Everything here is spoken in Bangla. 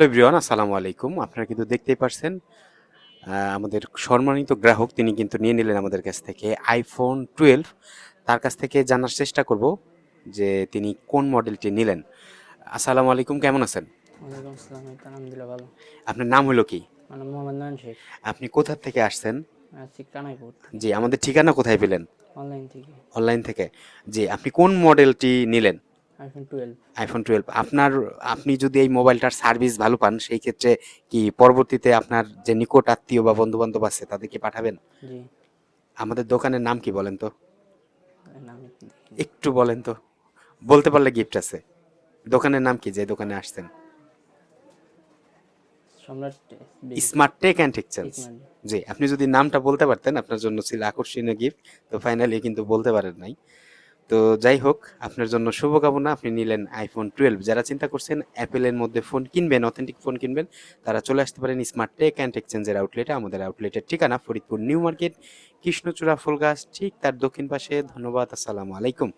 হ্যালো এভরিওয়ান, আসসালামু আলাইকুম। আপনারা কিন্তু দেখতেই পারছেন আমাদের সম্মানিত গ্রাহক তিনি কিন্তু নিয়ে নিলেন আমাদের কাছ থেকে আইফোন 12। তার কাছ থেকে জানার চেষ্টা করব যে তিনি কোন মডেলটি নিলেন। আসসালামু আলাইকুম, কেমন আছেন? ওয়ালাইকুম আসসালাম। এই তো আলহামদুলিল্লাহ ভালো। আপনার নাম হলো কি? আমার নাম মোহাম্মদ নয়ন শেখ। আপনি কোথা থেকে আসছেন? আছি কানাইপুর থেকে। জি, আমাদের ঠিকানা কোথায় পেলেন? অনলাইন থেকে। অনলাইন থেকে। জি, আপনি কোন মডেলটি নিলেন? আইফোন 12। আইফোন 12। আপনি যদি এই মোবাইলটার সার্ভিস ভালো পান সেই ক্ষেত্রে কি পরবর্তীতে আপনার যে নিকট আত্মীয় বা বন্ধু বান্ধব আছে তাদেরকে পাঠাবেন? জি। আমাদের দোকানের নাম কি বলেন তো? নাম দেখিনি। একটু বলেন তো, বলতে পারলে গিফট আছে। দোকানের নাম কি, যে দোকানে আসছেন? Samrat BD. Smart tech and exchange. Ismail. জি, আপনি যদি নামটা বলতে পারতেন আপনার জন্য ছিল আকর্ষণীয় গিফট। তো ফাইনালি কিন্তু বলতে পারেন নাই। তো যাই হোক, আপনার জন্য শুভকামনা। আপনি নিলেন আইফোন 12। যারা চিন্তা করছেন অ্যাপেলের মধ্যে ফোন কিনবেন, অথেন্টিক ফোন কিনবেন, তারা চলে আসতে পারেন স্মার্ট টেক অ্যান্ড এক্সচেঞ্জের আউটলেটে। আমাদের আউটলেটের ঠিকানা ফরিদপুর নিউ মার্কেট, কৃষ্ণচূড়া ফুলগাছ ঠিক তার দক্ষিণ পাশে। ধন্যবাদ, আসসালামু আলাইকুম।